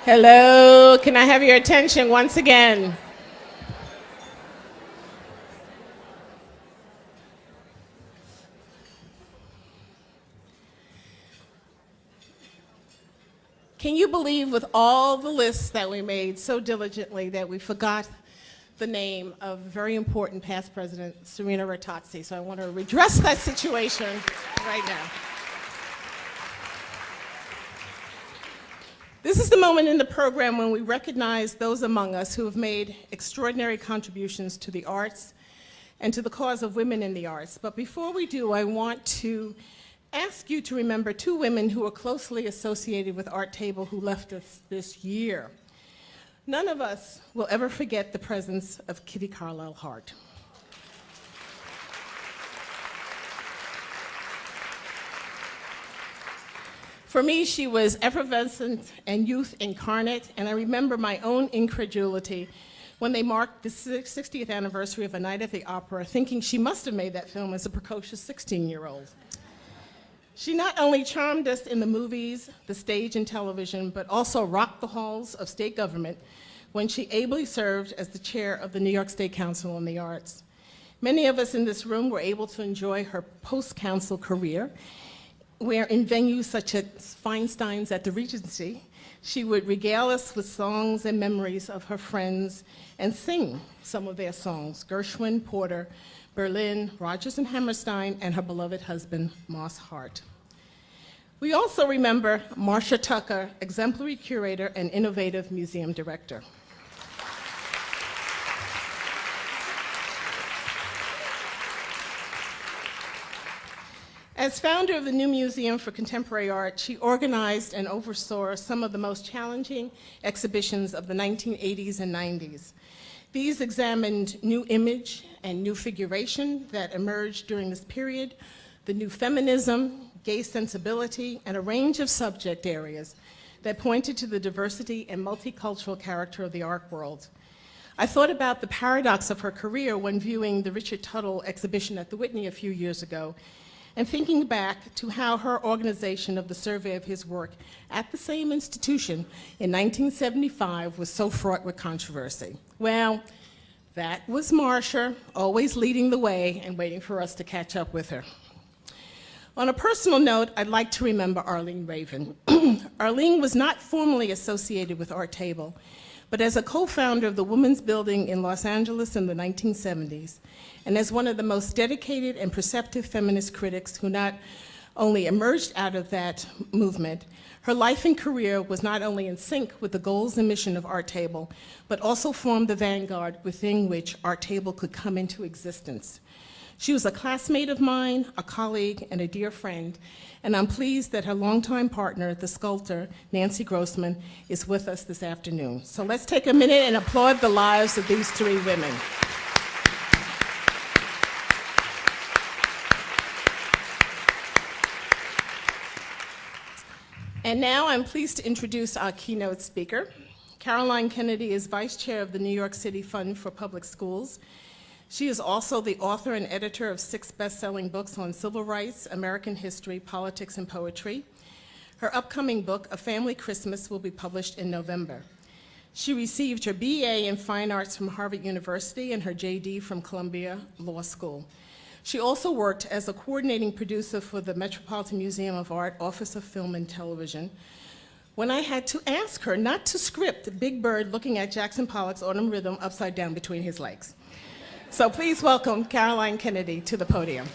Hello, can I have your attention once again? Can you believe with all the lists that we made so diligently that we forgot the name of very important past president, Serena Rattazzi? So I want to redress that situation right now. This is the moment in the program when we recognize those among us who have made extraordinary contributions to the arts and to the cause of women in the arts. But before we do, I want to ask you to remember two women who are closely associated with ArtTable who left us this year. None of us will ever forget the presence of Kitty Carlisle Hart. For me, she was effervescent and youth incarnate, and I remember my own incredulity when they marked the 60th anniversary of A Night at the Opera, thinking she must have made that film as a precocious 16-year-old. She not only charmed us in the movies, the stage, and television, but also rocked the halls of state government when she ably served as the chair of the New York State Council on the Arts. Many of us in this room were able to enjoy her post-council career, where in venues such as Feinstein's at the Regency, she would regale us with songs and memories of her friends and sing some of their songs: Gershwin, Porter, Berlin, Rodgers and Hammerstein, and her beloved husband, Moss Hart. We also remember Marcia Tucker, exemplary curator and innovative museum director. As founder of the New Museum for Contemporary Art, she organized and oversaw some of the most challenging exhibitions of the 1980s and 90s. These examined new image and new figuration that emerged during this period, the new feminism, gay sensibility, and a range of subject areas that pointed to the diversity and multicultural character of the art world. I thought about the paradox of her career when viewing the Richard Tuttle exhibition at the Whitney a few years ago, and thinking back to how her organization of the survey of his work at the same institution in 1975 was so fraught with controversy. Well, that was Marcia, always leading the way and waiting for us to catch up with her. On a personal note, I'd like to remember Arlene Raven. Arlene was not formally associated with ArtTable, but as a co-founder of the Women's Building in Los Angeles in the 1970s, and as one of the most dedicated and perceptive feminist critics who not only emerged out of that movement, her life and career was not only in sync with the goals and mission of ArtTable, but also formed the vanguard within which ArtTable could come into existence. She was a classmate of mine, a colleague, and a dear friend, and I'm pleased that her longtime partner, the sculptor, Nancy Grossman, is with us this afternoon. So let's take a minute and applaud the lives of these three women. And now I'm pleased to introduce our keynote speaker. Caroline Kennedy is Vice Chair of the New York City Fund for Public Schools. She is also the author and editor of 6 best-selling books on civil rights, American history, politics, and poetry. Her upcoming book, A Family Christmas, will be published in November. She received her BA in Fine Arts from Harvard University and her JD from Columbia Law School. She also worked as a coordinating producer for the Metropolitan Museum of Art Office of Film and Television, when I had to ask her not to script Big Bird looking at Jackson Pollock's Autumn Rhythm upside down between his legs. So please welcome Caroline Kennedy to the podium.